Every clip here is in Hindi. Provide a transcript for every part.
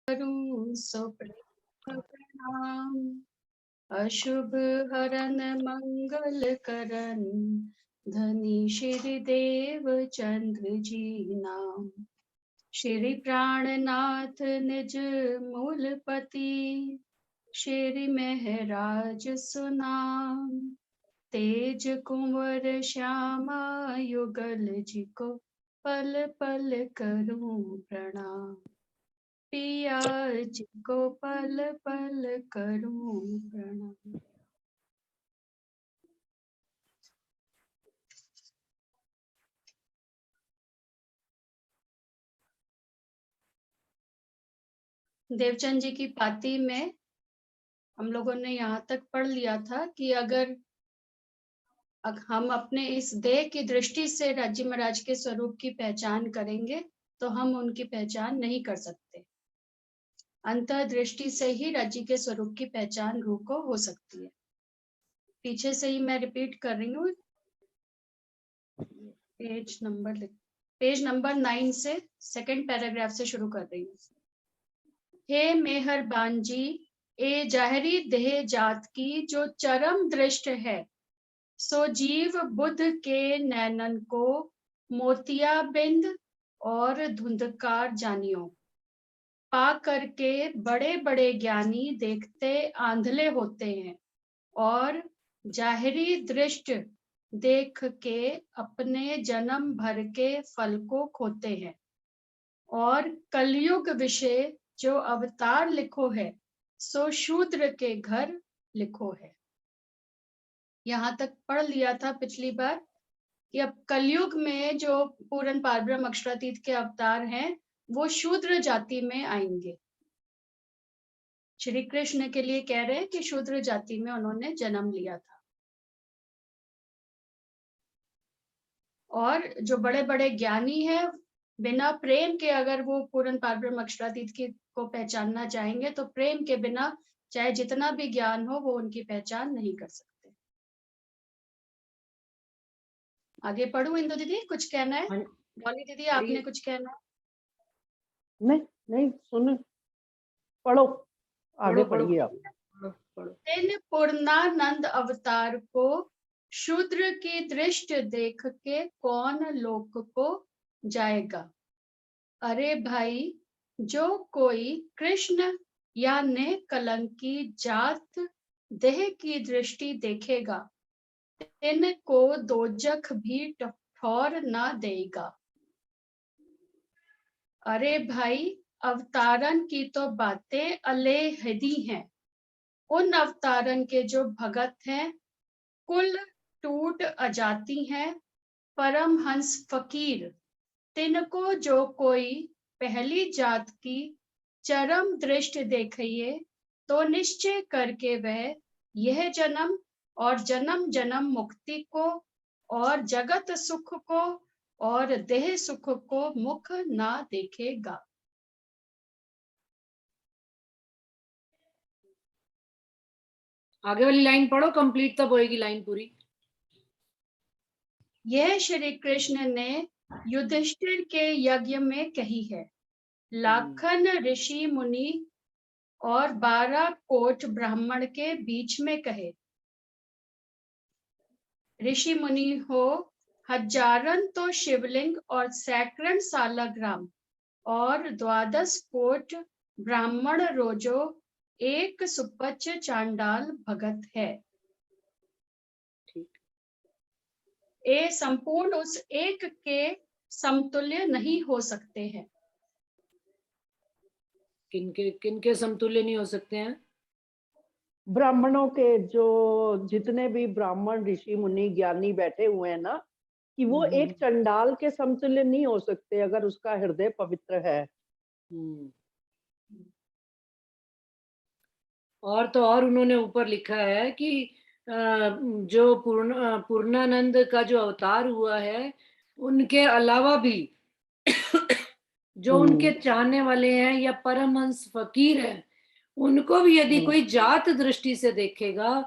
करूं सो प्रणाम। अशुभ हरन मंगल करन, धनी श्री देव चंद्र जी नाम। श्री प्राणनाथ निज मूलपति, श्री महराज सुनाम। तेज कुंवर श्यामा युगल जी को, पल पल करूं प्रणाम। पिया जी को पल पल करूं प्रणाम। देवचंद जी की पाती में हम लोगों ने यहाँ तक पढ़ लिया था कि अगर हम अपने इस देह की दृष्टि से राज्य महाराज के स्वरूप की पहचान करेंगे तो हम उनकी पहचान नहीं कर सकते। अंतः दृष्टि से ही राज्य के स्वरूप की पहचान रूह को हो सकती है। पीछे से ही मैं रिपीट कर रही हूँ, पेज नंबर 9 से सेकंड पैराग्राफ से शुरू कर रही हूँ। हे मेहरबान जी, ए जाहरी देह जात की जो चरम दृष्ट है, सो जीव बुद्ध के नैनन को मोतिया बिंद और धुंधकार जानियो। पा करके बड़े बड़े ज्ञानी देखते आंधले होते हैं और जाहरी दृष्ट देख के अपने जन्म भर के फल को खोते हैं। और कलयुग विषय जो अवतार लिखो है, सो शूद्र के घर लिखो है। यहाँ तक पढ़ लिया था पिछली बार कि अब कलयुग में जो पूर्ण पारब्रह्म अक्षरातीत के अवतार हैं, वो शूद्र जाति में आएंगे। श्री कृष्ण के लिए कह रहे हैं कि शूद्र जाति में उन्होंने जन्म लिया था। और जो बड़े बड़े ज्ञानी हैं, बिना प्रेम के अगर वो पूर्ण पारब्रह्म अक्षरातीत की को पहचानना चाहेंगे तो प्रेम के बिना चाहे जितना भी ज्ञान हो वो उनकी पहचान नहीं कर सकते। आगे पढ़ू इंदु दीदी, कुछ कहना है? डॉली दीदी आपने कुछ कहना है? नहीं नहीं, सुन पढ़ो, आगे पढ़िए आप। तेन पूर्णानंद अवतार को शूद्र की दृष्ट देख के कौन लोक को जाएगा। अरे भाई, जो कोई कृष्ण या ने कलंकी जात देह की दृष्टि देखेगा, इनको दोजख भी ठौर न देगा। अरे भाई, अवतारन की तो बातें अलहदी हैं। उन अवतारन के जो भगत हैं, कुल टूट अजाती हैं, परम हंस फकीर। तिनको जो कोई पहली जात की चरम दृष्ट देखिए, तो निश्चय करके वह यह जन्म और जन्म जन्म मुक्ति को और जगत सुख को और देह सुख को मुख ना देखेगा। आगे वाली लाइन पढ़ो, कंप्लीट तब होएगी लाइन पूरी। यह श्री कृष्ण ने युधिष्ठिर के यज्ञ में कही है। लाखन ऋषि मुनि और 12 कोट ब्राह्मण के बीच में कहे। ऋषि मुनि हो हजारन तो शिवलिंग और सैकड़न सालाग्राम, और 12 कोट ब्राह्मण रोजो एक सुपच चांडाल भगत है। ये संपूर्ण उस एक के समतुल्य नहीं हो सकते हैं। किनके समतुल्य नहीं हो सकते हैं? ब्राह्मणों के, जो जितने भी ब्राह्मण ऋषि मुनि ज्ञानी बैठे हुए हैं ना, कि वो एक चंडाल के समतुल्य नहीं हो सकते अगर उसका हृदय पवित्र है। और तो और उन्होंने ऊपर लिखा है कि जो पूर्णानंद का जो अवतार हुआ है, उनके अलावा भी जो उनके चाहने वाले हैं या परमहंस फकीर हैं, उनको भी यदि कोई जात दृष्टि से देखेगा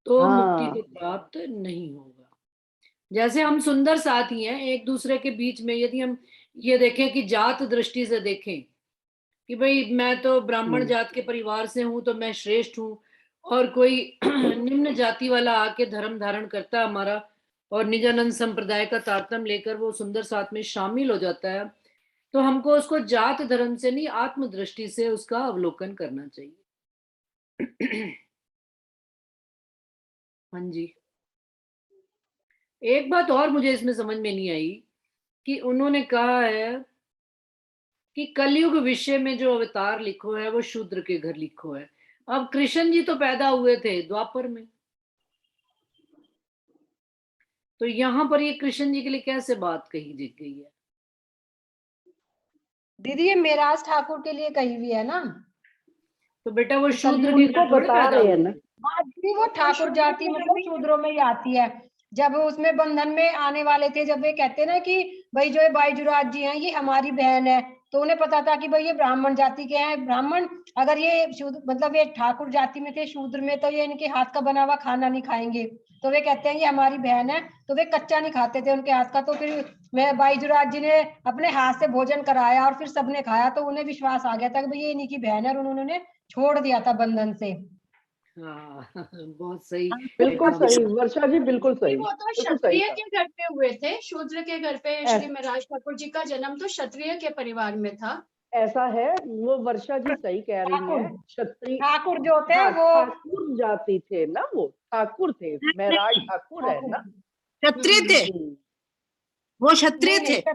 तो मुक्ति को प्राप्त नहीं होगा। जैसे हम सुंदर साथी हैं, एक दूसरे के बीच में यदि हम ये देखें कि जात दृष्टि से देखें कि भाई मैं तो ब्राह्मण जात के परिवार से हूं तो मैं श्रेष्ठ हूं, और कोई निम्न जाति वाला आके धर्म धारण करता है हमारा, और निजानंद संप्रदाय का तारतम्य लेकर वो सुंदर साथ में शामिल हो जाता है, तो हमको उसको जात धर्म से नहीं, आत्म दृष्टि से उसका अवलोकन करना चाहिए। हाँ जी। एक बात और मुझे इसमें समझ में नहीं आई कि उन्होंने कहा है कि कलयुग विषय में जो अवतार लिखो है वो शूद्र के घर लिखो है। अब कृष्ण जी तो पैदा हुए थे द्वापर में, तो यहाँ पर ये कृष्ण जी के लिए कैसे बात कही गई है? दीदी ये मेराज ठाकुर के लिए कही हुई है ना। तो बेटा वो कि शूद्र कलयुग के उनको घर थोड़े बता पैदा रहे हुए हैं ना। थे। हाँ दीदी वो ठाकुर जाति मतलब शूद्रों में ही आती है। जब उसमें बंधन में आने वाले थे, जब वे कहते ना कि भाई जो है बाईजुराज जी हैं ये हमारी बहन है, तो उन्हें पता था कि भाई ये ब्राह्मण जाति के हैं। ब्राह्मण अगर ये शूद्र मतलब ये ठाकुर जाति में थे शूद्र में, तो ये इनके हाथ का बना हुआ खाना नहीं खाएंगे। तो वे कहते हैं ये हमारी बहन है, तो वे कच्चा नहीं खाते थे उनके हाथ का। तो फिर मैं बाईजुराज जी ने अपने हाथ से भोजन कराया और फिर सबने खाया, तो उन्हें विश्वास आ गया था कि भाई ये इन्हीं की बहन है, और उन्होंने छोड़ दिया था बंधन से। हाँ बहुत सही बिल्कुल बेटा। सही वर्षा जी, बिल्कुल कि सही, वो तो बिल्कुल सही क्षत्रिय था। के घर पे हुए थे, शूद्र के घर पे श्री ऐस- महाराज ठाकुर जी का जन्म तो क्षत्रिय के परिवार में था। ऐसा है, वो वर्षा जी सही कह रही ठाकुर है। क्षत्रिय, ठाकुर जो थे हाँ वो ठाकुर जाति थे ना, वो ठाकुर थे, महराज ठाकुर है ठाकुर ना। क्षत्रिय थे, हम्म, वो क्षत्रिय नहीं थे। नहीं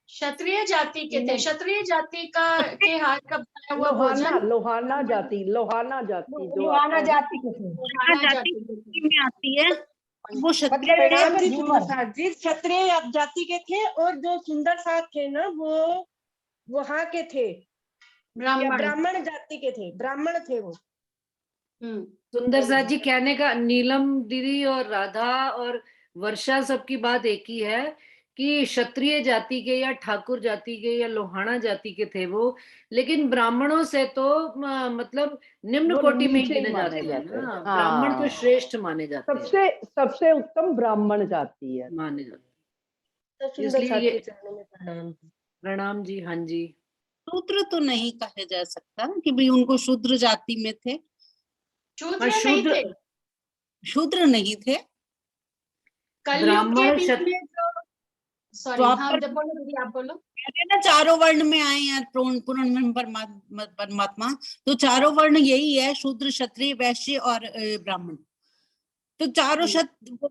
क्षत्रिय जाति के थे। नहीं, क्षत्रिय जाति का के हाथ का बनाया हुआ लोहाना, भोजन लोहाना जाति, लोहाना जाति जो लुहाना आता है ना। जाति के थे। हाँ, खाना जाति जाति के थे। में आती है, वो क्षत्रिय मतलब थे। एक प्रणाम जी झूमर। प्रसाद जी, क्षत्रिय जाति के थे। और जो सुंदर साथ थे ना वो वहां के थे, या ब्राह्मण। ब्राह्मण जाति के थे, ब्राह्मण थे वो। सुंदर साथ जी कहने का, नीलम दीदी और राधा और वर्षा सबकी बात एक ही है कि क्षत्रिय जाति के या ठाकुर जाति के या लोहाना जाति के थे वो, लेकिन ब्राह्मणों से तो मतलब निम्न वो कोटि में ही नीचे ही गिने माने जाते हैं जाते हैं, ना, ब्राह्मण तो हाँ। श्रेष्ठ माने जाते हैं, सबसे सबसे उत्तम ब्राह्मण जाति है। माने जाते तो हैं। सुंदर इसलिए साथ के ये चरणों में प्रणाम। प्रणाम जी। हाँ जी। शूद्र तो नहीं कहा जा सकता कि भाई उनको शूद्र जाति में थे, शूद्र हाँ, नहीं शूद्र थे। शूद्र नहीं थे। कलयुग के ब्राह्मण बीच में जो सॉरी, हाँ द्वापर जब बोलो दीदी, आप बोलो। कहते हैं ना चारों वर्ण में आए हैं पूर्ण परमात्मा, तो चारों वर्ण यही है, शूद्र क्षत्रिय वैश्य और ब्राह्मण। तो चारों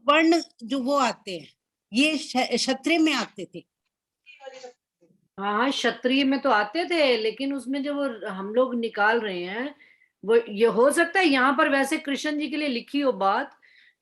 वर्ण जो वो आते हैं, ये क्षत्रिय में आते थे। हाँ क्षत्रिय में तो आते थे, लेकिन उसमें जो वो हम लोग निकाल रहे हैं वो, ये हो सकता है यहाँ पर वैसे कृष्ण जी के लिए लिखी हो बात,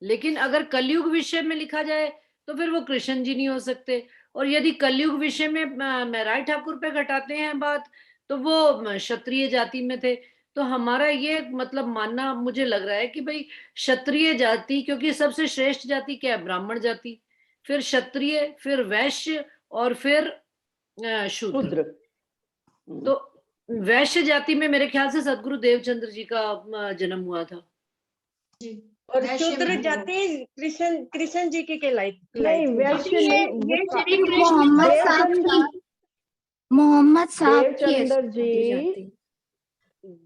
लेकिन अगर कलयुग विषय में लिखा जाए तो फिर वो कृष्ण जी नहीं हो सकते, और यदि कलयुग विषय में महराज ठाकुर पे घटाते हैं बात तो वो क्षत्रिय जाति में थे। तो हमारा ये मतलब मानना मुझे लग रहा है कि भाई क्षत्रिय जाति, क्योंकि सबसे श्रेष्ठ जाति क्या है, ब्राह्मण जाति, फिर क्षत्रिय, फिर वैश्य, और फिर शूद्र। शूद्र। तो वैश्य जाति में मेरे ख्याल से सदगुरु देवचंद्र जी का जन्म हुआ था। जी, और वैश्य शूद्र में थे वो। जाति कृष्ण कृष्ण जी की कहलाई नहीं थी। वैश्य ये नहीं, ये वो श्री कृष्ण मोहम्मद का साहब देवचंद्र, की मोहम्मद साहब की देवचंद्र ऐसी दी जी, जाती।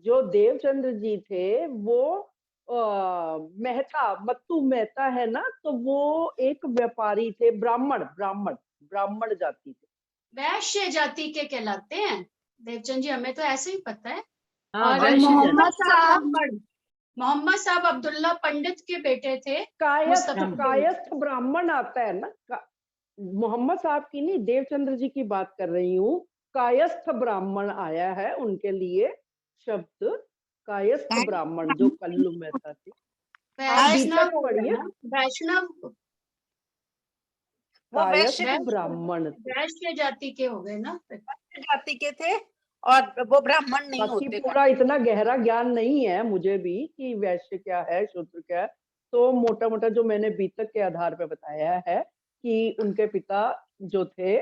जो देवचंद्र जी थे वो मेहता, मत्तू मेहता है ना, तो वो एक व्यापारी थे, ब्राह्मण, ब्राह्मण ब्राह्मण जाति थे। वैश्य जाति के कहलाते हैं देवचंद जी, हमें तो ऐसे ही पता है। हाँ और वैश्य जाति। मोहम्मद साहब मोहम्मद साहब अब्दुल्ला पंडित के बेटे थे। कायस्थ, मुस्तफिद बिन। कायस्थ ब्राह्मण आता है ना, मोहम्मद साहब की नहीं, देवचंद्र जी की बात कर रही हूँ। कायस्थ ब्राह्मण आया है उनके लिए शब्द, कायस्थ ब्राह्मण, जो कल्लू में था। आप वैष्णव बीतक हो गया पढ़िए, ना, वैष्णव वो कायस्थ वैश्य ब्राह्मण थे। वैश्य जाति के हो गए ना। जाति के थे, और वो ब्राह्मण नहीं बाकी होते थे। पूरा इतना गहरा ज्ञान नहीं है मुझे भी कि वैश्य क्या है, शूद्र क्या है। तो मोटा मोटा जो मैंने बीतक के आधार पे बताया है कि उनके पिता जो थे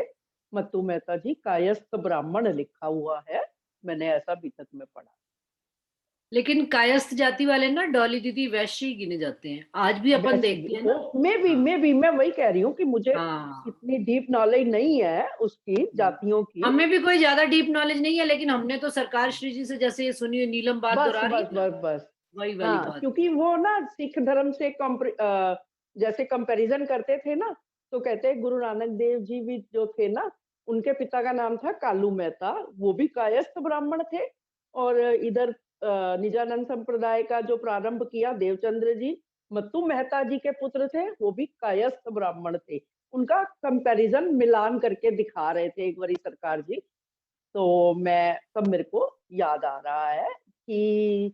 मत्तू मेहता जी, कायस्थ ब्राह्मण लिखा हुआ है, मैंने ऐसा बीतक में पढ़ा। लेकिन कायस्थ जाति वाले ना डॉली दीदी वैश्य ही गिने जाते हैं, आज भी अपन वैसे देखते हैं ना। मैं वही कह रही हूँ कि मुझे हाँ, इतनी डीप नॉलेज नहीं है उसकी जातियों की। हमें भी कोई ज्यादा डीप नॉलेज नहीं है, लेकिन हमने तो सरकार श्री जी से जैसे ये सुनी हुई नीलम बात बस दोहरा रही बस है ना, बस बस वही वाली हाँ, बात। क्योंकि वो ना सिख धर्म से जैसे कंपैरिजन करते थे ना, तो कहते हैं गुरु नानक देव जी भी जो थे ना, उनके पिता का नाम था कालू मेहता, वो भी कायस्थ ब्राह्मण थे। और इधर निजानंद संप्रदाय का जो प्रारंभ किया देवचंद्र जी, मत्तू मेहता जी के पुत्र थे, वो भी कायस्थ ब्राह्मण थे। उनका कंपैरिजन मिलान करके दिखा रहे थे एक बारी सरकार जी, तो मैं तब मेरे को याद आ रहा है कि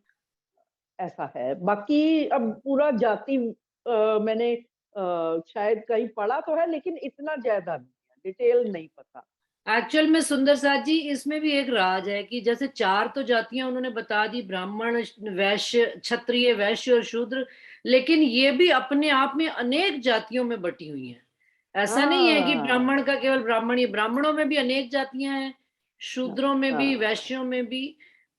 ऐसा है। बाकी अब पूरा जाति मैंने शायद कहीं पढ़ा तो है, लेकिन इतना ज्यादा नहीं है, डिटेल नहीं पता। एक्चुअल में सुंदर साथ जी इसमें भी एक राज है कि जैसे 4 तो जातियां उन्होंने बता दी, ब्राह्मण, वैश्य, क्षत्रिय, वैश्य और शूद्र, लेकिन ये भी अपने आप में अनेक जातियों में बटी हुई हैं। ऐसा नहीं है कि हाँ ब्राह्मण का केवल ब्राह्मण ही, ब्राह्मणों में भी अनेक जातियां हैं, शूद्रों में भी, हाँ वैश्यों में भी।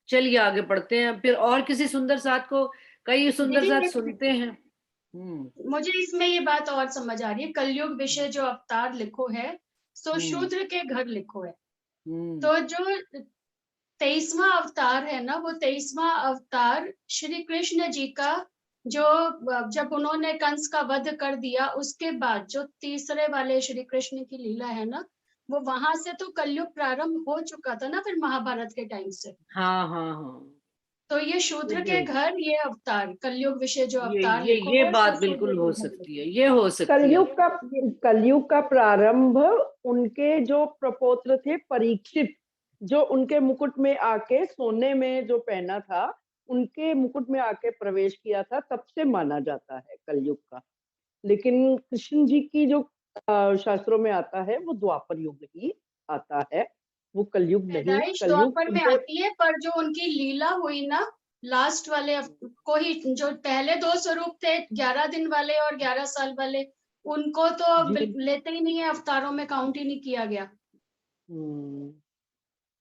चलिए आगे पढ़ते हैं फिर, और किसी सुंदर साथ को, कई सुंदर दीदी साथ सुनते हैं। मुझे इसमें ये बात और समझ आ रही है, कलयुग विषय जो अवतार लिखो है, सो शूद्र के घर लिखो है। तो जो 23वां अवतार है ना, वो 23वां अवतार श्री कृष्ण जी का, जो जब उन्होंने कंस का वध कर दिया उसके बाद जो तीसरे वाले श्री कृष्ण की लीला है ना, वो वहां से तो कलयुग प्रारंभ हो चुका था ना, फिर महाभारत के टाइम से। हाँ हाँ हाँ, तो ये शूद्र के घर, ये अवतार कलयुग विषय जो ये अवतार ये लिखो ये है, बात सो शूद्र बिल्कुल हो के घर सकती लिखो है, ये हो सकती है। कलयुग का प्रारंभ उनके जो प्रपौत्र थे परीक्षित, जो उनके मुकुट में आके सोने में जो पहना था, उनके मुकुट में आके प्रवेश किया था, तब से माना जाता है कलयुग का। लेकिन कृष्ण जी की जो शास्त्रों में आता है वो द्वापर युग ही आता है, वो कलयुग नहीं। पैदाइश कलयुग द्वापर में उनके आती है, पर जो उनकी लीला हुई ना लास्ट वाले को ही, जो पहले 2 स्वरूप थे 11 दिन वाले और 11 साल वाले, उनको तो जी लेते ही नहीं है, अवतारों में काउंट ही नहीं किया गया हम्म,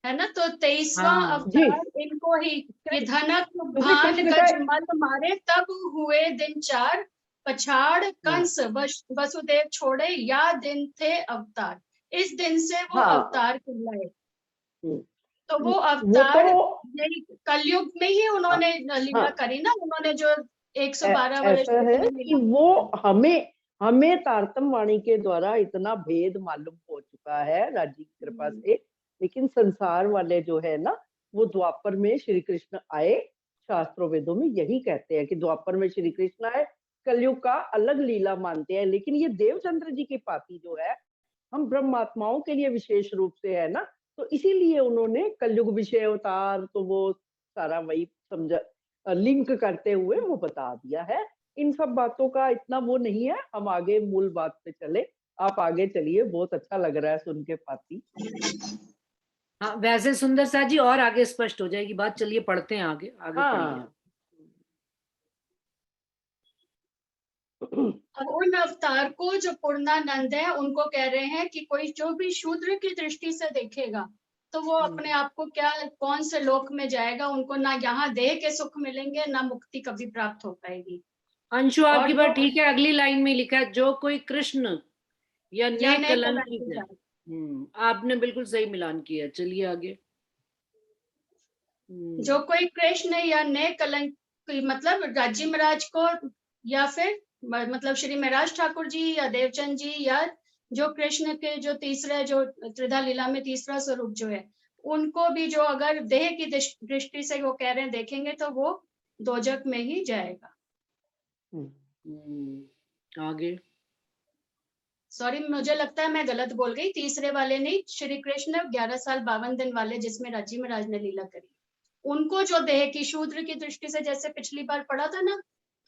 है ना। तो 23वां हाँ जी अवतार इनको ही, ये धनक क्योंकि भान कृष्ण का गज मल मारे तब हुए दिन 4, पछाड़ हाँ कंस वसुदेव छोड़े, या दिन थे अवतार। इस दिन से वो हाँ अवतार कहलाए। हम्म, तो वो वो तो अवतार यही कलयुग में ही हाँ उन्होंने लीला हाँ, करी ना, उन्होंने जो 112 वर्ष ऐसा है जितनी कि लीला वो करी। हमें हमें तारतम वाणी के द्वारा इतना भेद मालूम हो चुका है राज्य की कृपा से, लेकिन संसार वाले जो है ना, वो द्वापर में श्री कृष्ण आए। शास्त्रों वेदों में यही कहते हैं कि द्वापर में श्री कृष्ण आए, कलयुग का अलग लीला मानते हैं। लेकिन ये देवचंद्र जी की पाती जो है, हम ब्रह्मात्माओं के लिए विशेष रूप से है ना, तो इसीलिए उन्होंने कलयुग विषय अवतार, तो वो सारा वही समझा, लिंक करते हुए वो बता दिया है। इन सब बातों का इतना वो नहीं है, हम आगे मूल बात पे चले। आप आगे चलिए, बहुत अच्छा लग रहा है सुन के पाती। हाँ, वैसे सुंदर साथ जी और आगे स्पष्ट हो जाएगी बात, चलिए पढ़ते हैं, आगे आगे पढ़िए। हाँ अब उन अवतार को जो पूर्णानंद है, उनको कह रहे हैं कि कोई जो भी शूद्र की दृष्टि से देखेगा, तो वो अपने आप को क्या, कौन से लोक में जाएगा, उनको ना यहाँ देह के सुख मिलेंगे, ना मुक्ति कभी प्राप्त हो पाएगी। अंशु और आपकी बात ठीक है, अगली लाइन में लिखा है जो कोई कृष्ण या या नेक नए कलंकित कलंकित है। है। आपने बिल्कुल सही मिलान किया, चलिए आगे। जो कोई कृष्ण या नए कलंक, मतलब राज्य महाराज को, या फिर मतलब श्री महाराज ठाकुर जी या देवचंद जी, या जो कृष्ण के जो तीसरे, जो त्रिधा लीला में तीसरा स्वरूप जो है, उनको भी जो अगर देह की दृष्टि से वो कह रहे हैं देखेंगे, तो वो दोजक में ही जाएगा। आगे सॉरी, मुझे लगता है मैं गलत बोल गई, तीसरे वाले नहीं, श्री कृष्ण 11 साल 52 दिन वाले, जिसमें राज्य महाराज ने लीला करी, उनको जो देह की शूद्र की दृष्टि से, जैसे पिछली बार पढ़ा था ना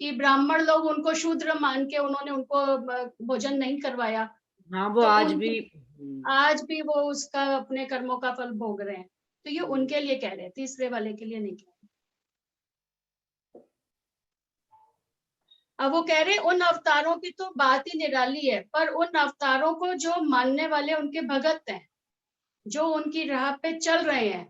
कि ब्राह्मण लोग उनको शूद्र मान के उन्होंने उनको भोजन नहीं करवाया, हाँ, वो तो आज भी वो उसका अपने कर्मों का फल भोग रहे हैं। तो ये उनके लिए कह रहे हैं, तीसरे वाले के लिए नहीं कह रहे। अब वो कह रहे हैं उन अवतारों की तो बात ही निराली है, पर उन अवतारों को जो मानने वाले उनके भगत हैं, जो उनकी राह पे चल रहे हैं,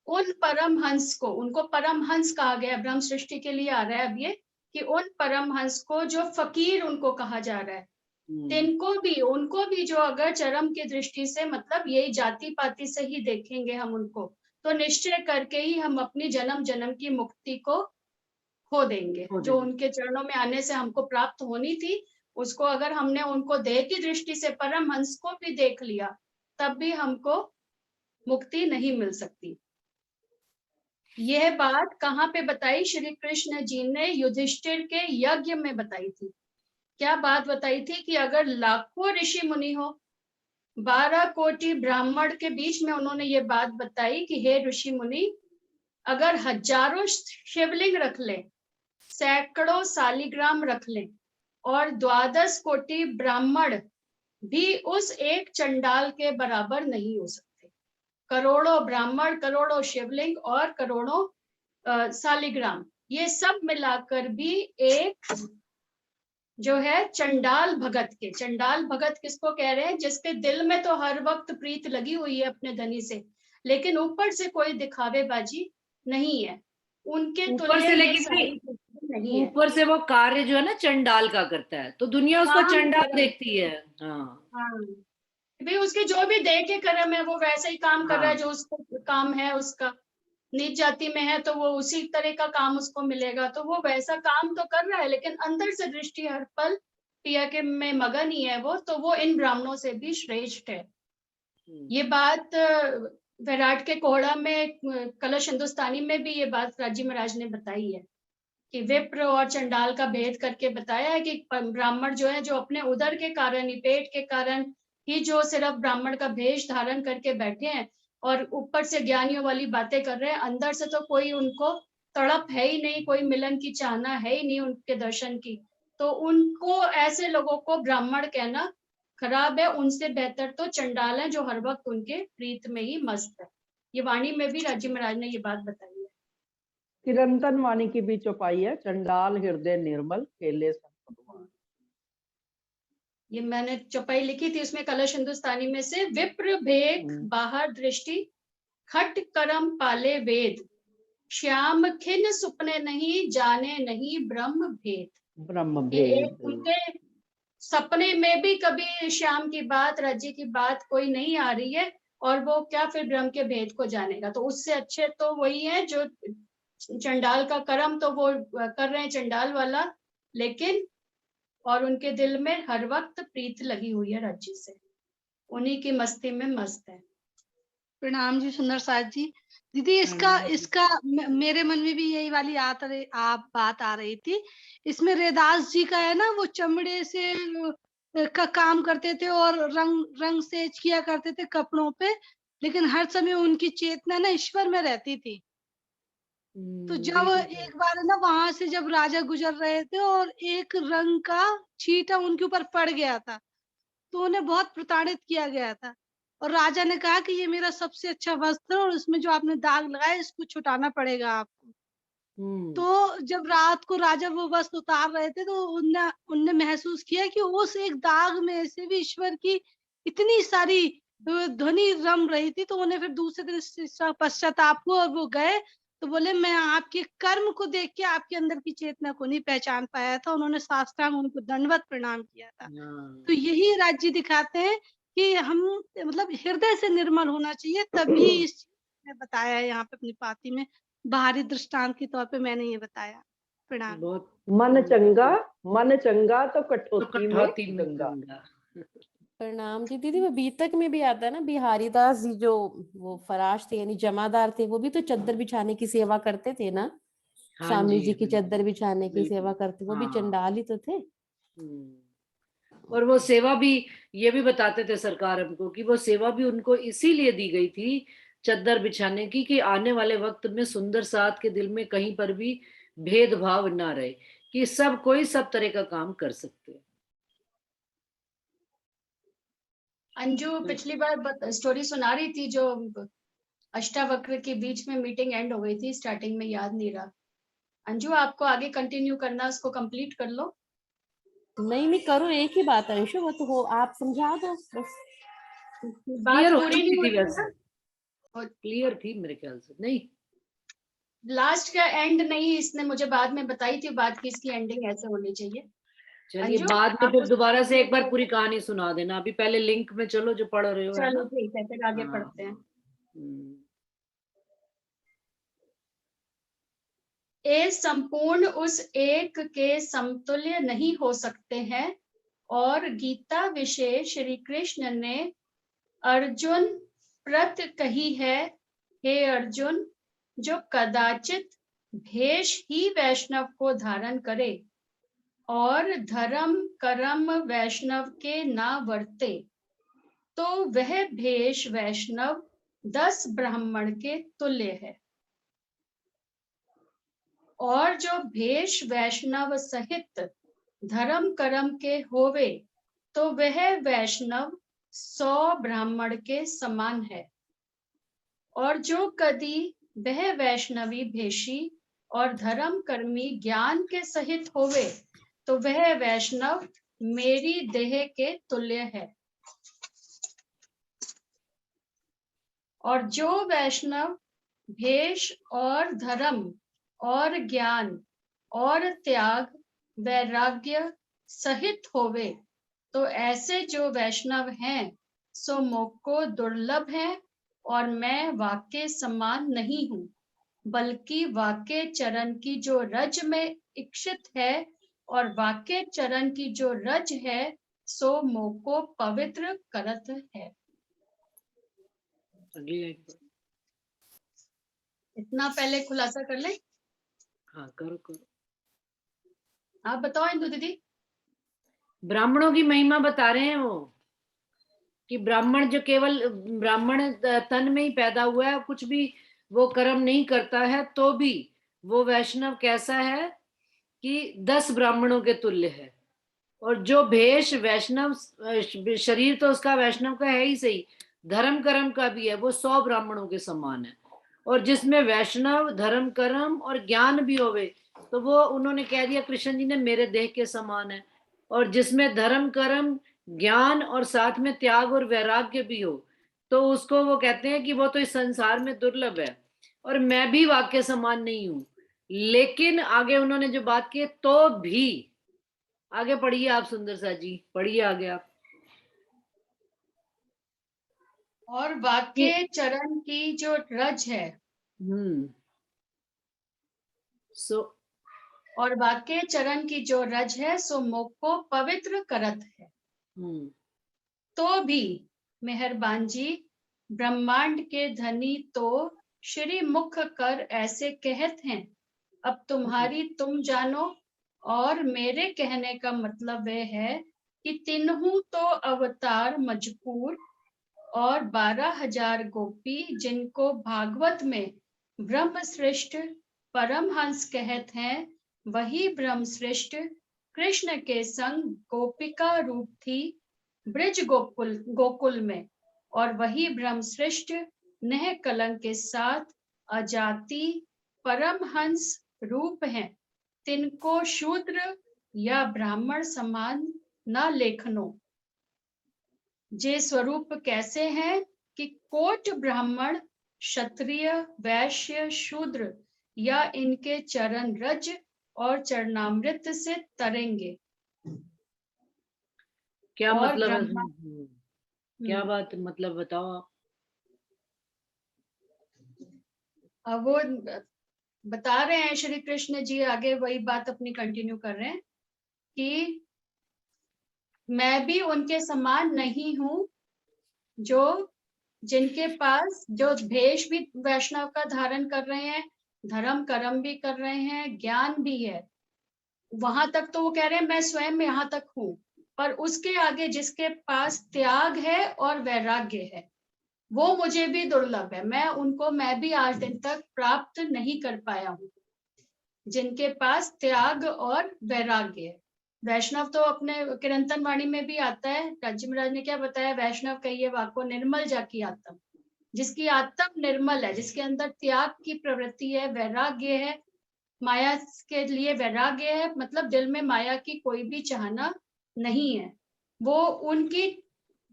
उन परमहंस को, उनको परमहंस कहा गया, ब्रह्म सृष्टि के लिए आ रहा है अब ये, कि उन परमहंस को जो फकीर उनको कहा जा रहा है, तिनको भी, उनको भी जो अगर चरम की दृष्टि से, मतलब यही जाति पाति से ही देखेंगे हम उनको, तो निश्चय करके ही हम अपनी जन्म जन्म की मुक्ति को खो देंगे। जो उनके चरणों में आने से हमको प्राप्त होनी थी, उसको अगर हमने उनको देह की दृष्टि से परमहंस को भी देख लिया, तब भी हमको मुक्ति नहीं मिल सकती। यह बात कहाँ पे बताई श्री कृष्ण जी ने? युधिष्ठिर के यज्ञ में बताई थी। क्या बात बताई थी? कि अगर लाखों ऋषि मुनि हो, 12 कोटि ब्राह्मण के बीच में उन्होंने ये बात बताई कि हे ऋषि मुनि, अगर हजारों शिवलिंग रख ले, सैकड़ों सालिग्राम रख ले, और 12 कोटि ब्राह्मण भी उस एक चंडाल के बराबर नहीं हो सकते। करोड़ों ब्राह्मण, करोड़ों शिवलिंग और करोड़ों सालिग्राम, ये सब मिलाकर भी एक जो है चंडाल भगत के, चंडाल भगत किसको कह रहे हैं? जिसके दिल में तो हर वक्त प्रीत लगी हुई है अपने धनी से, लेकिन ऊपर से कोई दिखावेबाजी नहीं है, उनके ऊपर से, लेकिन नहीं है। ऊपर से वो कार्य जो है ना चंडाल का करता है, तो दुनिया उसको हाँ, चंडाल देखती है। हाँ, भाई उसके जो भी देह के कर्म है वो वैसे ही काम कर रहा है हाँ। जो उसको काम है उसका। नीच जाति में है तो वो उसी तरह का काम उसको मिलेगा, तो वो वैसा काम तो कर रहा है, लेकिन अंदर से दृष्टि हर पल पिया के में मगन ही है वो, तो वो इन ब्राह्मणों से भी श्रेष्ठ है। ये बात विराट के कोहड़ा में, कलश हिंदुस्तानी में भी ये बात राजी महाराज ने बताई है कि विप्र और चंडाल का भेद करके बताया है कि ब्राह्मण जो है, जो अपने उदर के कारण ही, पेट के कारण ही जो सिर्फ ब्राह्मण का भेष धारण करके बैठे हैं और ऊपर से ज्ञानियों वाली बातें कर रहे हैं, अंदर से तो कोई उनको तड़प है ही नहीं, कोई मिलन की चाहना है ही नहीं उनके दर्शन की, तो उनको, ऐसे लोगों को ब्राह्मण कहना खराब है। उनसे बेहतर तो चंडाल है जो हर वक्त उनके प्रीत में ही मस्त है। ये वाणी में भी राजी महाराज ने ये बात बताई है। चिरंतन वाणी की भी चौपाई है, चंडाल हृदय निर्मल केले सब भगवान। ये मैंने चौपाई लिखी थी, उसमें कलश हिंदुस्तानी में से, विप्र भेक बाहर दृष्टि, खट करम पाले वेद, श्याम खिन सुपने नहीं, जाने नहीं ब्रह्म भेद। ब्रह्म ये भेद। उनके सपने में भी कभी श्याम की बात, राज्य की बात कोई नहीं आ रही है, और वो क्या फिर ब्रह्म के भेद को जानेगा? तो उससे अच्छे तो वही है जो चंडाल का कर्म तो वो कर रहे हैं चंडाल वाला, लेकिन और उनके दिल में हर वक्त प्रीत लगी हुई है राज्य से, उन्हीं की मस्ती में मस्त है। प्रणाम जी सुंदर साथ जी। दीदी इसका मेरे मन में भी यही वाली बात आ रही थी। इसमें रेदास जी का है ना, वो चमड़े से का काम करते थे और रंग सेच किया करते थे कपड़ों पे, लेकिन हर समय उनकी चेतना ना ईश्वर में रहती थी। तो जब एक बार ना वहां से जब राजा गुजर रहे थे और एक रंग का छींटा उनके ऊपर पड़ गया था, तो उन्हें बहुत प्रताड़ित किया गया था, और राजा ने कहा कि ये मेरा सबसे अच्छा वस्त्र है और इसमें जो आपने दाग लगाया इसको छुटाना पड़ेगा आपको। तो जब रात को राजा वो वस्त्र उतार रहे थे, तो उनने महसूस किया कि उस एक दाग में से भी ईश्वर की इतनी सारी ध्वनि रम रही थी। तो उन्हें फिर दूसरे दिन पश्चाताप हुआ और वो गए, तो बोले मैं आपके कर्म को देख के आपके अंदर की चेतना को नहीं पहचान पाया था। उन्होंने साष्टांग उनको दंडवत प्रणाम किया था। तो यही राज्य दिखाते हैं कि हम मतलब हृदय से निर्मल होना चाहिए, तभी इस चीज में बताया है यहाँ पे अपनी पाती में, बाहरी दृष्टांत के तौर पे मैंने ये बताया। प्रणाम। मन चंगा तो कठौती में गंगा। प्रणाम जी। दीदी वो बीतक में भी आता है ना, बिहारी दास जी जो वो फराश थे यानी जमादार थे, वो भी तो चद्दर बिछाने की सेवा करते थे ना। स्वामी जी की चद्दर बिछाने की सेवा करते, वो भी चंडाल ही तो थे। और वो सेवा भी ये भी बताते थे सरकार हमको कि वो सेवा भी उनको इसीलिए दी गई थी चद्दर बिछाने की, कि आने वाले वक्त में सुंदर साथ के दिल में कहीं पर भी भेदभाव ना रहे, कि सब कोई सब तरह का काम कर सकते हैं। अंजू पिछली बार स्टोरी सुना रही थी, जो अष्टावक्र के बीच में मीटिंग एंड हो गई थी, स्टार्टिंग में याद नहीं रहा। अंजू आपको आगे कंटिन्यू करना, उसको कंप्लीट कर लो। नहीं करो, एक ही बात है अंशु, वो तो हो, आप समझा दो बस। बात पूरी नहीं हुई थी, क्लियर थी मेरे ख्याल से, नहीं? लास्ट का एंड नहीं, इसने मुझे बाद में बताई थी बात की इसकी एंडिंग ऐसे होनी चाहिए। चलिए अंजू, बाद में आप फिर दोबारा से एक बार पूरी कहानी सुना देना, अभी पहले लिंक में चलो जो पढ़ रहे हो, है चलो ना? ठीक है, फिर आगे हाँ। पढ़ते हैं। ये संपूर्ण उस एक के समतुल्य नहीं हो सकते हैं, और गीता विषय श्री कृष्ण ने अर्जुन प्रत कही है, हे अर्जुन, जो कदाचित भेष ही वैष्णव को धारण करे और धर्म कर्म वैष्णव के ना वर्ते, तो वह भेष वैष्णव 10 ब्राह्मण के तुल्य है। और जो भेष वैष्णव सहित धर्म कर्म के होवे, तो वह वैष्णव 100 ब्राह्मण के समान है। और जो कदी वह वैष्णवी भेषी और धर्म कर्मी ज्ञान के सहित होवे, तो वह वैष्णव मेरी देह के तुल्य है। और जो वैष्णव भेष और धर्म और ज्ञान और त्याग वैराग्य सहित होवे, तो ऐसे जो वैष्णव हैं सो मोको दुर्लभ है, और मैं वाक्य समान नहीं हूँ, बल्कि वाक्य चरण की जो रज में इच्छित है, और वाक्य चरण की जो रज है सो मोको पवित्र करत है। इतना पहले खुलासा कर ले। हाँ करो करो। आप बताओ इंदु दीदी। ब्राह्मणों की महिमा बता रहे हैं वो, कि ब्राह्मण जो केवल ब्राह्मण तन में ही पैदा हुआ है, कुछ भी वो कर्म नहीं करता है, तो भी वो वैष्णव कैसा है कि 10 ब्राह्मणों के तुल्य है। और जो भेष वैष्णव, शरीर तो उसका वैष्णव का है ही सही, धर्म कर्म का भी है, वो 100 ब्राह्मणों के समान है। और जिसमें वैष्णव धर्म कर्म और ज्ञान भी होवे, तो वो उन्होंने कह दिया कृष्ण जी ने मेरे देह के समान है। और जिसमें धर्म कर्म ज्ञान और साथ में त्याग और वैराग्य भी हो, तो उसको वो कहते हैं कि वो तो इस संसार में दुर्लभ है। और मैं भी वाक्य समान नहीं हूं। लेकिन आगे उन्होंने जो बात की, तो भी आगे पढ़िए आप सुंदर सा जी, पढ़िए आगे आप। और वाक्य चरण की जो रज है, और वाक्य चरण की जो रज है सो मोको पवित्र करत है। तो भी मेहरबान जी, ब्रह्मांड के धनी तो श्री मुख कर ऐसे कहत हैं, अब तुम्हारी तुम जानो। और मेरे कहने का मतलब वह है कि तीनों तो अवतार मजकूर और 12,000 गोपी, जिनको भागवत में ब्रह्म श्रेष्ठ परमहंस कहत हैं, वही ब्रह्म श्रेष्ठ कृष्ण के संग गोपिका रूप थी ब्रज गोकुल में। और वही ब्रह्म श्रेष्ठ नह कलंक के साथ अजाति परमहंस रूप हैं, तिनको शूद्र या ब्राह्मण समान न लेखनो। जे स्वरूप कैसे हैं कि कोट ब्राह्मण क्षत्रिय वैश्य शूद्र या इनके चरण रज और चरणामृत से तरेंगे। क्या मतलब है? क्या बात मतलब बताओ आप। अब वो बता रहे हैं श्री कृष्ण जी, आगे वही बात अपनी कंटिन्यू कर रहे हैं कि मैं भी उनके समान नहीं हूं, जो जिनके पास जो भेष भी वैष्णव का धारण कर रहे हैं, धर्म कर्म भी कर रहे हैं, ज्ञान भी है। वहां तक तो वो कह रहे हैं मैं स्वयं यहाँ तक हूं, पर उसके आगे जिसके पास त्याग है और वैराग्य है, वो मुझे भी दुर्लभ है। मैं भी आज दिन तक प्राप्त नहीं कर पाया हूँ, जिनके पास त्याग और वैराग्य है। वैष्णव तो अपने किरंतन वाणी में भी आता है, राज्य महाराज ने क्या बताया, वैष्णव कहिए वाको निर्मल जाकी आत्म, जिसकी आत्म निर्मल है, जिसके अंदर त्याग की प्रवृत्ति है, वैराग्य है, माया के लिए वैराग्य है, मतलब दिल में माया की कोई भी चाहना नहीं है। वो उनकी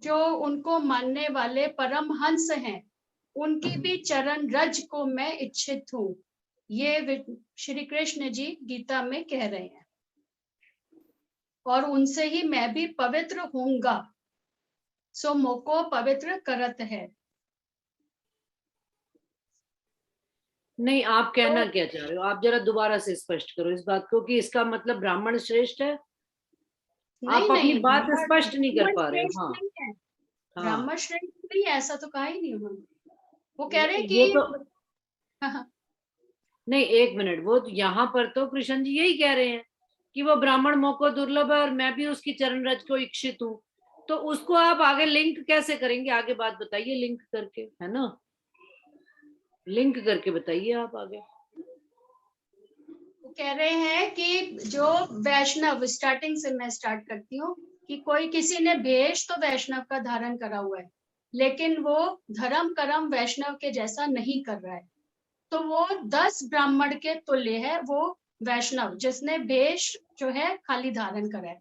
जो उनको मानने वाले परमहंस हैं, उनकी भी चरण रज को मैं इच्छित हूँ। ये श्री कृष्ण जी गीता में कह रहे हैं, और उनसे ही मैं भी पवित्र होऊंगा, सो मोको पवित्र करत है। नहीं, आप कहना क्या चाह रहे हो? आप जरा दोबारा से स्पष्ट करो इस बात को, कि इसका मतलब ब्राह्मण श्रेष्ठ है। आप अपनी बात स्पष्ट नहीं कर पा रहे हो। हाँ, ब्राह्मण श्रेष्ठ नहीं है, ऐसा तो कहा ही नहीं उन्होंने। वो कह रहे हैं ये कि तो नहीं, एक मिनट, वो यहाँ पर तो कृष्ण जी यही कह रहे हैं कि वो ब्राह्मण मोको दुर्लभ है और मैं भी उसकी चरण रज को इच्छित हूँ। तो उसको आप आगे लिंक कैसे करेंगे? आगे बात बताइए लिंक करके, है ना, लिंक करके बताइए आप आगे। वो कह रहे हैं कि जो वैष्णव, स्टार्टिंग से मैं स्टार्ट करती हूँ, कि कोई किसी ने भेष तो वैष्णव का धारण करा हुआ है, लेकिन वो धर्म कर्म वैष्णव के जैसा नहीं कर रहा है, तो वो 10 ब्राह्मण के तुल्य है वो वैष्णव, जिसने भेष जो है खाली धारण करा है।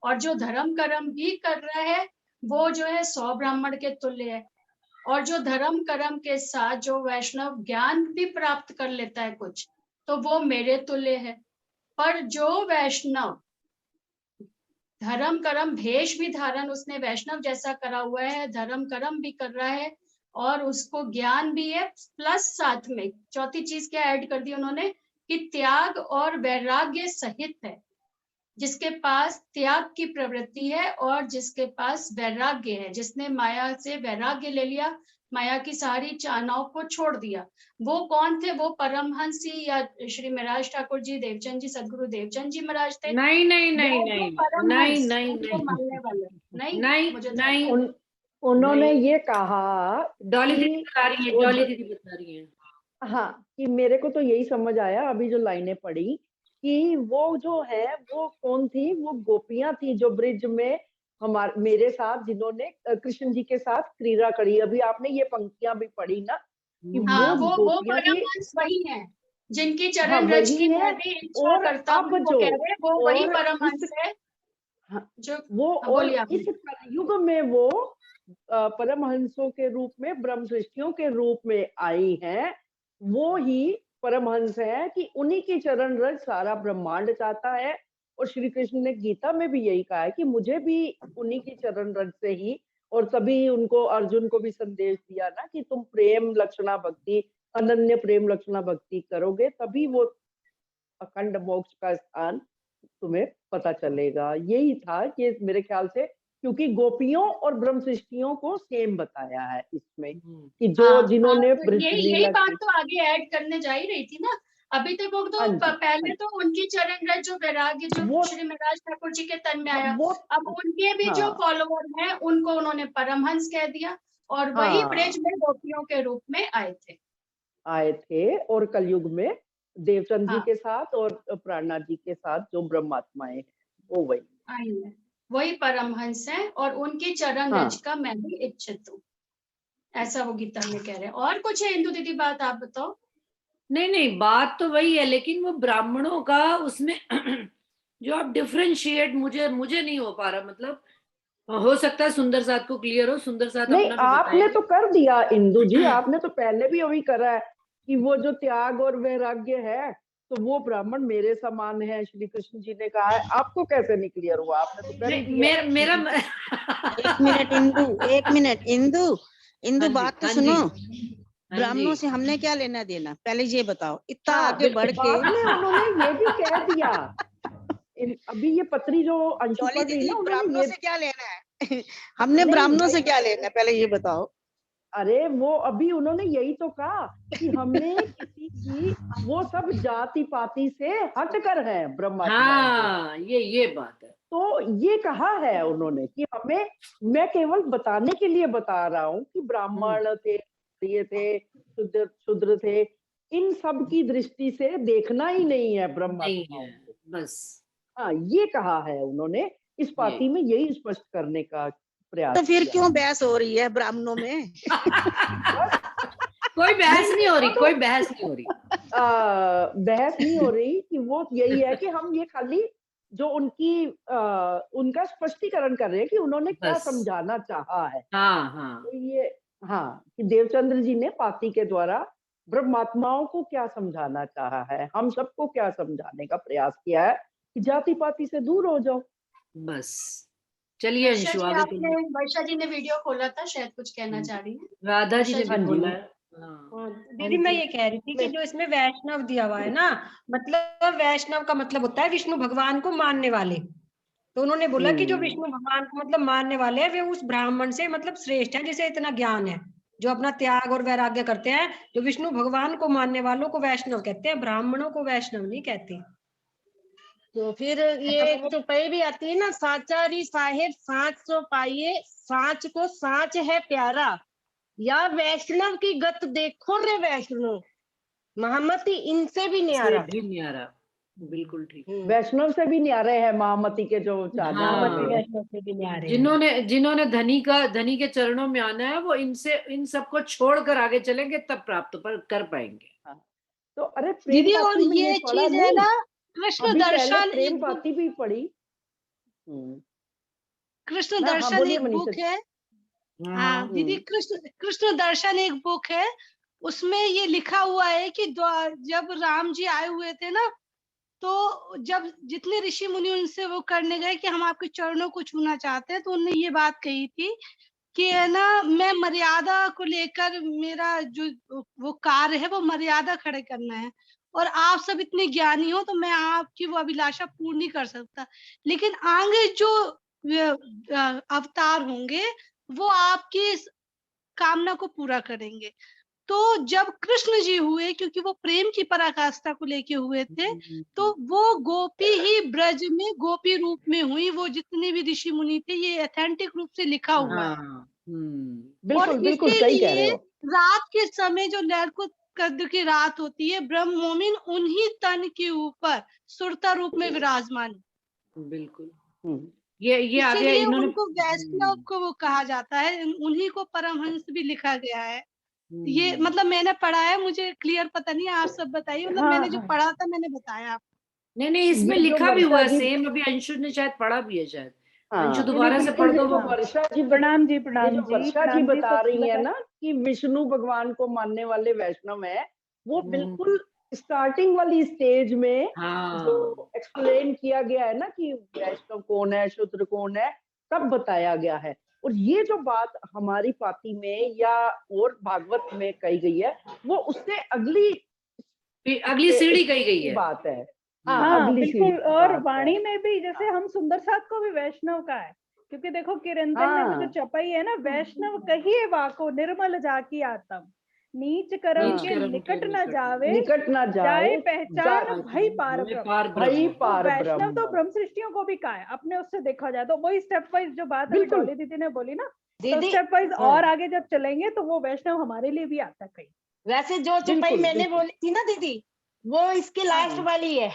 और जो धर्म कर्म भी कर रहा है वो जो है 100 ब्राह्मण के तुल्य है। और जो धर्म कर्म के साथ जो वैष्णव ज्ञान भी प्राप्त कर लेता है कुछ, तो वो मेरे तुल्य है। पर जो वैष्णव धर्म कर्म भेष भी धारण उसने वैष्णव जैसा करा हुआ है, धर्म कर्म भी कर रहा है और उसको ज्ञान भी है, प्लस साथ में चौथी चीज क्या ऐड कर दी उन्होंने, कि त्याग और वैराग्य सहित है। जिसके पास त्याग की प्रवृत्ति है और जिसके पास वैराग्य है, जिसने माया से वैराग्य ले लिया, माया की सारी चाहनाओं को छोड़ दिया, वो कौन थे? वो परमहंस जी या श्री महाराज ठाकुर जी, देवचंद जी, सदगुरु देवचंद जी महाराज थे। नहीं नहीं नहीं वो नहीं परमहंस, नहीं उनको नहीं मानने वाले नहीं, नहीं मुझे तो नहीं उन्होंने नहीं। ये कहा डॉली दीदी कि बता रही है, वो डॉली जो- दीदी बता रही है। हाँ, कि मेरे को तो यही समझ आया अभी जो लाइनें पढ़ी, कि वो जो है वो कौन थी? वो गोपियां थी जो ब्रिज में हमारे मेरे साथ, जिन्होंने कृष्ण जी के साथ क्रीड़ा करी। अभी आपने ये पंक्तियां भी पढ़ी ना, कि हाँ, वो वो गोपियां थी। परमहंस वही है जिनकी हाँ, चरण रज वही की है। मैं भी इच्छा और करता अब हूँ, वो जो कह रहे हैं वो वही और परमहंस इस है हाँ, जो। वो हाँ, और बोलिए आप। इस कलयुग में वो परमहंसों के रूप में, ब्रह्म सृष्टियों के रूप में आई हैं। वो ही परमहंस है कि उन्हीं की चरण रज सारा ब्रह्मांड चाहता है। और श्री कृष्ण ने गीता में भी यही कहा है कि मुझे भी उन्हीं की चरण रज से ही, और तभी उनको, अर्जुन को भी संदेश दिया ना कि तुम प्रेम लक्षणा भक्ति, अनन्य प्रेम लक्षणा भक्ति करोगे, तभी वो अखंड मोक्ष का स्थान तुम्हें पता चलेगा। यही था ये मेरे ख्याल से, क्योंकि गोपियों और ब्रह्म सृष्टियों को सेम बताया है इसमें, कि जो हाँ, जिन्होंने तो ब्रज यही लीला बात की। तो आगे ऐड करने जा ही रही थी ना। अभी तक वो तो हाँ जी, पहले तो उनकी चरण रज जो वैराग्य जो वो श्री महाराज ठाकुर जी के तन में आया, वो अब उनके भी जो हाँ फॉलोअर हैं उनको उन्होंने परमहंस कह दिया, और वही ब्रज हाँ में गोपियों के रूप में आए थे। आए थे। और कलयुग में देवचंद जी हाँ, के साथ और प्राणनाथ जी के साथ जो ब्रह्मात्माएं, वो वही। आई है, वही परमहंस हैं और उनकी चरण हाँ, रज का मैं भी इच्छित हूँ, ऐसा वो गीता में कह रहे हैं। और कुछ है इंदु दीदी बात, आप बताओ। नहीं नहीं, बात तो वही है, लेकिन वो ब्राह्मणों का उसमें जो आप डिफरेंशिएट, मुझे नहीं हो पा रहा। मतलब हो सकता है सुंदर साथ को क्लियर हो, सुंदर साथ नहीं अपना भी आपने तो बताएंगे। कर दिया इंदु जी, आपने तो पहले भी वही करा है कि वो जो त्याग और वैराग्य है, तो वो ब्राह्मण मेरे समान है, श्री कृष्ण जी ने कहा है। आपको कैसे नहीं क्लियर हुआ? आपने तो कर ही नहीं, दिया। मेरा एक मिनट इंदु, एक मिनट इंदु, इंदु हाँ जी, बात तो हाँ सुनो। जी, हाँ ब्राह्मणों जी। से हमने क्या लेना देना, पहले ये बताओ। इतना हाँ, आगे बढ़ के बाद में उन्होंने ये भी कह दिया, अभी ये पत्री जो अंशु डॉली पढ़ रही दीदी, ना, उन्होंने ब्राह्मणों ये से क्या लेना है? हमने नहीं ब्राह्मणों से वही, क्या लेना है, पहले ये बताओ। अरे वो अभी उन्होंने यही तो कहा कि हमने किसी की, वो सब जाति पाति से हटकर है ब्रह्मात्माएं जो। हाँ, ये बात है। तो ये कहा है उन्होंने कि हमें, मैं केवल बताने के लिए बता रहा हूँ कि ब्राह्मण थे, ये थे, शूद्र शूद्र थे, इन सब की दृष्टि से देखना ही नहीं है नहीं ब्रह्मात्माओं है, को। बस हाँ, ये कहा है उन्होंने, इस पाती में यही स्पष्ट करने का प्रयास तो फिर किया। क्यों बहस हो रही है ब्राह्मणों में? कोई बहस नहीं हो रही, वो तो कोई बहस नहीं हो रही। बहस नहीं हो रही, कि वो यही है कि हम ये खाली जो उनकी उनका स्पष्टीकरण कर रहे हैं कि उन्होंने क्या बस। समझाना चाहा है। हाँ हाँ, तो ये हाँ, कि देवचंद्र जी ने पाती के द्वारा ब्रह्मात्माओं को क्या समझाना चाहा है, हम सबको क्या समझाने का प्रयास किया है कि जाति पाति से दूर हो जाओ। बस चलिए वर्षा अंशु जी आगे आपने चलिए। वर्षा जी ने वीडियो खोला था, शायद कुछ कहना चाह रही हैं। राधा जी ने वर्षा भी हाँ जी। बोला है। हाँ। हाँ, दीदी मैं ये कह रही थी कि जो इसमें वैष्णव दिया हुआ है ना, मतलब वैष्णव का मतलब होता है विष्णु भगवान को मानने वाले। तो उन्होंने बोला कि जो विष्णु भगवान को मतलब मानने वाले हैं वे उस ब्राह्मण से मतलब श्रेष्ठ है जिसे इतना ज्ञान है, जो अपना त्याग और वैराग्य करते हैं। जो विष्णु भगवान को मानने वालों को वैष्णव कहते हैं, ब्राह्मणों को वैष्णव नहीं कहते। तो फिर ये चौपाई भी आती है ना, साचारी साहेब सांच सो पाइए, सांच को सांच है प्यारा, या वैष्णव की गत देखो रे वैष्णव, महामती इनसे भी न्यारा। से भी न्यारा, बिल्कुल ठीक। वैष्णव से भी न्यारे हैं महामती के जो चादर हाँ। बने हैं। वैष्णव से भी न्यारे हैं। जिन्होंने धनी के चरणों में आना है, वो इन सबको छोड़कर आगे चलेंगे तब प्राप्त कर पाएंगे। तो अरे प्रेम दीदी और पाती में ये पढ़ा चीज है नहीं, ना, कृष्ण अभी पहले दर्शन प्रेम एक बुक, पाती भी पढ़ी। कृष्ण हाँ दर्शन बोलिए एक मनीषा बुक जी। है। हाँ दीदी, हम्म। कृष्ण दर्शन एक बुक है, उसमें ये लिखा हुआ है कि जब राम जी आए हुए थे ना, तो जब जितने ऋषि मुनि उनसे वो करने गए कि हम आपके चरणों को छूना चाहते हैं, तो उन्होंने ये बात कही थी कि है ना, मैं मर्यादा को लेकर, मेरा जो वो कार्य है वो मर्यादा खड़े करना है, और आप सब इतने ज्ञानी हो तो मैं आपकी वो अभिलाषा पूर्ण नहीं कर सकता, लेकिन आगे जो अवतार होंगे वो आपकी इस कामना को पूरा करेंगे। तो जब कृष्ण जी हुए, क्योंकि वो प्रेम की पराकाष्ठा को लेके हुए थे, तो वो गोपी ही ब्रज में गोपी रूप में हुई। वो जितने भी ऋषि मुनि थे, ये ऑथेंटिक रूप से लिखा हुआ है। और बिल्कुल बिल्कुल सही कह रहे इसीलिए हो। रात के समय जो लड़कुत कद्र की रात होती है, ब्रह्म मोमिन उन्हीं तन के ऊपर सुरता रूप में विराजमान है। बिल्कुल। हम्म। ये आगे इसीलिए इन्होंने उनको वैष्णव को वो कहा जाता है, उन्हीं को परमहंस भी लिखा गया है। ये मतलब मैंने पढ़ा है, मुझे क्लियर पता नहीं, आप सब बताइए। मतलब हाँ मैंने जो हाँ, पढ़ा था मैंने बताया आपको। नहीं इसमें ये जो लिखा भी हुआ वर्षा है जी, सेम, अभी अंशु ने शायद पढ़ा भी है शायद। हाँ अंशु दोबारा से बिल्कुल, पढ़ ये दो जो वो। वर्षा जी प्रणाम जी, ये प्रणाम जो जी, वर्षा जी प्रणाम जी, बता सब रही है बता। ना कि विष्णु भगवान को मानने वाले वैष्णव है, वो हम्म। बिल्कुल स्टार्टिंग वाली स्टेज में हाँ। जो एक्सप्लेन किया गया है ना कि वैष्णव कौन है, शूद्र कौन है, तब बताया गया है। और ये जो बात हमारी पाती में या और भागवत में कही गई है, वो उससे अगली सीढ़ी कही गई की है। बात है। हाँ, हाँ अगली सीढ़ी बिल्कुल। की और बात वाणी है। में भी जैसे हम सुंदर साथ को भी वैष्णव का है, क्योंकि देखो किरंतन में भी जो हाँ चपाई है ना, वैष्णव कहिए वाको निर्मल जाकी आत्म, नीच कर्म नीच के कर्म के निकट न निकट जावे, निकट ना जाए जाए, पहचान भई पार भय ब्रह्म। पार भई ब्रह्म। तो पार वैष्णव तो ब्रह्म। ब्रह्म सृष्टियों को भी कहा है अपने, उससे देखा जाए तो वही स्टेप वाइज जो बात अभी बिल्कुल। डॉली दीदी ने बोली ना, तो दीदी स्टेप वाइज हाँ, और आगे जब चलेंगे तो वो वैष्णव हमारे लिए भी आता है कहीं। वैसे जो चौपाई बिल्कुल मैंने बिल्कुल। बोली थी ना दीदी, वो इसके लास्ट वाली है।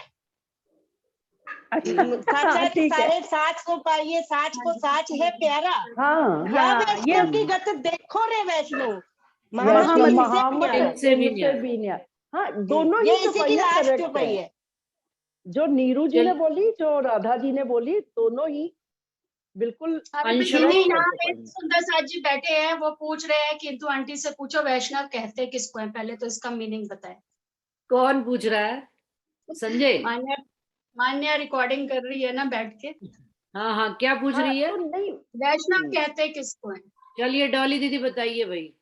अच्छा साचा ठीक है। सारे साच को पाइए, साच को साच है प्यारा, हाँ या हाँ ये वैष्णव की गत देखो रे वैष्णव, वैष्णव महामती महामत इनसे इनसे भी इनसे न्यारा। भी न्याय। हाँ, दोनों ये ही इसी की चौपाइयाँ लास्ट करेक्ट चौपाई है। है। जो नीरू जी चल ने बोली, जो राधा जी ने बोली, दोनों ही बिल्कुल अभी अंशु दीदी correct है यहाँ पे चौपाइयाँ। सुंदर साथ जी बैठे हैं, वो पूछ रहे हैं किंतु आंटी से पूछो वैष्णव कहते किसको है, पहले तो इसका मीनिंग बताए। कौन पूछ रहा है? संजय। मान्या मान्या रिकॉर्डिंग कर रही है ना बैठ के। हाँ हाँ, क्या पूछ हाँ रही है? तो नहीं, वैष्णव कहते किसको है? चलिए डॉली दीदी बताइए भाई।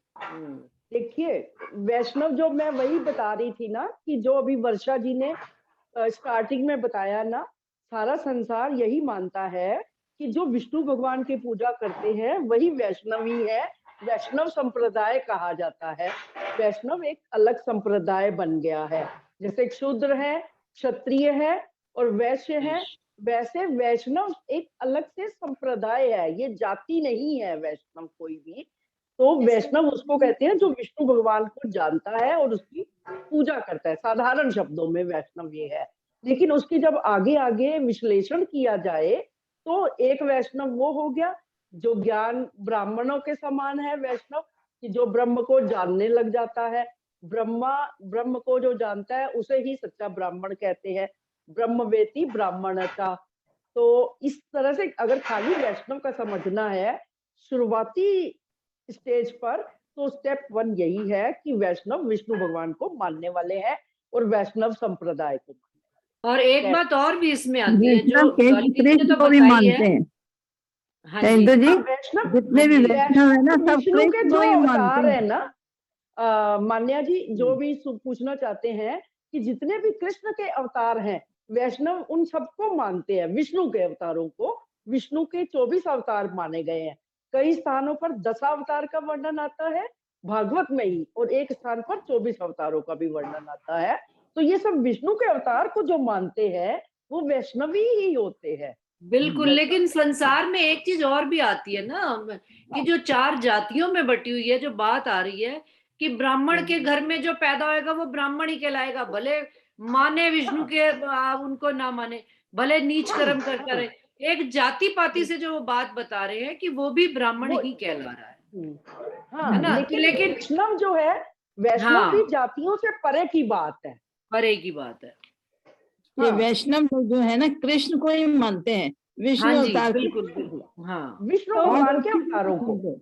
देखिए वैष्णव जो मैं वही बता रही थी ना कि जो अभी वर्षा जी ने स्टार्टिंग में बताया ना, सारा संसार यही मानता है कि जो विष्णु भगवान की पूजा करते हैं वही वैष्णव ही है। वैष्णव संप्रदाय कहा जाता है। वैष्णव एक अलग संप्रदाय बन गया है, जैसे एक शूद्र है, क्षत्रिय है और वैश्य है, वैसे वैष्णव एक अलग से संप्रदाय है, ये जाति नहीं है वैष्णव कोई भी। तो वैष्णव उसको कहते हैं जो विष्णु भगवान को जानता है और उसकी पूजा करता है, साधारण शब्दों में वैष्णव ये है। लेकिन उसकी जब आगे आगे विश्लेषण किया जाए तो एक वैष्णव वो हो गया जो ज्ञान ब्राह्मणों के समान है वैष्णव, कि जो ब्रह्म को जानने लग जाता है। ब्रह्म को जो जानता है उसे ही सच्चा ब्राह्मण कहते हैं, ब्रह्मवेती ब्राह्मणता। तो इस तरह से अगर खाली वैष्णव का समझना है शुरुआती स्टेज पर, तो स्टेप 1 यही है कि वैष्णव विष्णु भगवान को मानने वाले हैं और वैष्णव संप्रदाय को। और एक बात और भी इसमें आती है जो वैष्णव के डॉली दीदी ने कृष्ण तो को भी बताई मानते है। हैं। हाँ जी, इंदु जी, वैष्णव जितने भी वैष्णव है ना सब विष्णु के कृष्ण जो को ही अवतार मानते है हैं। ना, मान्या जी जो भी पूछना चाहते हैं कि जितने भी कृष्ण के अवतार हैं वैष्णव उन सबको मानते हैं, विष्णु के अवतारों को। विष्णु के 24 अवतार माने गए हैं। कई स्थानों पर 10 अवतार का वर्णन आता है भागवत में ही, और एक स्थान पर 24 अवतारों का भी वर्णन आता है। तो ये सब विष्णु के अवतार को जो मानते हैं वो वैष्णवी ही होते हैं। बिल्कुल। लेकिन संसार में एक चीज और भी आती है ना कि जो 4 जातियों में बटी हुई है, जो बात आ रही है कि ब्राह्मण के घर में जो पैदा होएगा वो ब्राह्मण ही कहलाएगा, भले माने विष्णु के उनको ना माने, भले नीच कर्म करता रहे। एक जाति पाति से जो वो बात बता रहे हैं कि वो भी ब्राह्मण ही कहला रहा है। हाँ, है ना? लेकिन वैष्णव जो है वैष्णव भी जातियों से परे की बात है, परे की बात है। ये वैष्णव लोग जो है ना कृष्ण को ही मानते हैं, विष्णु हाँ जी, अवतार को। बिल्कुल बिल्कुल। हाँ, विष्णु भगवान के अवतारों को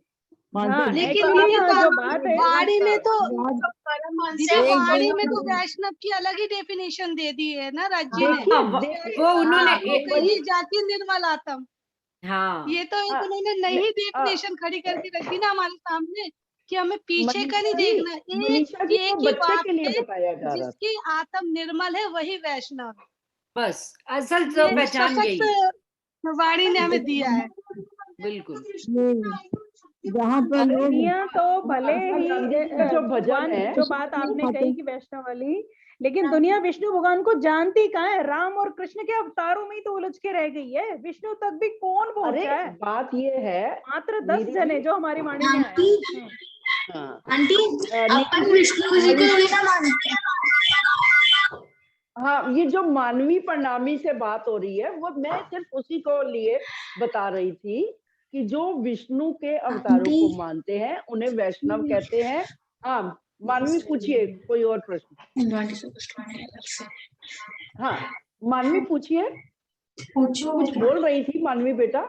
मानते हैं। लेकिन तो ये अब जो बात है वाणी में तो परमहंस दीदी है, वाणी में तो वैष्णव की अलग ही डेफिनेशन दे दी है ना राज्य ने। देखिए वो उन्होंने कही जाति निर्मल आत्म, हाँ ये तो एक उन्होंने नई डेफिनेशन खड़ी करके रखी ना हमारे सामने कि हमें पीछे का नहीं देखना, मनीषा जी एक वो ही बच्चे बात के लिए है, बताया जा रहा था। जिसकी आत्म निर्मल है वही वैष्णव है। बस असल तो ये पहचान यही है। सशक्त वाणी ने हमें दिया है। बिल्कुल। जहाँ पर लोग दुनिया तो भले महात्मा ही गांधी जी का जो भजन भगवान है जो बात आपने कही कि वैष्णव वाली, लेकिन दुनिया विष्णु भगवान को जानती कहाँ है? राम और कृष्ण के अवतारों में ही तो उलझ के रह गई है। विष्णु तक भी कौन अरे पहुंचा है? बात ये है मात्र 10 जने जो हमारी वाणी में आए आंटी हैं। हाँ, आंटी अपन विष्णु जी को थोड़ी ना मानते हैं। हाँ, ये जो मानवी प्रणामी से बात हो रही है वो मैं सिर्फ उसी को लिए बता रही थी कि जो विष्णु के अवतारों को मानते हैं उन्हें वैष्णव कहते हैं। हाँ, मानवी पूछिए कोई और प्रश्न। हाँ, मानवी पूछिए, कुछ बोल रही थी मानवी बेटा।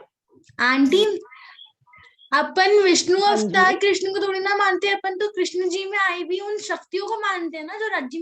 आंटी अपन विष्णु हाँ जी। अवतार कृष्ण को थोड़ी ना मानते हैं, अपन तो कृष्ण जी में आई भी उन शक्तियों को मानते हैं ना जो राज्य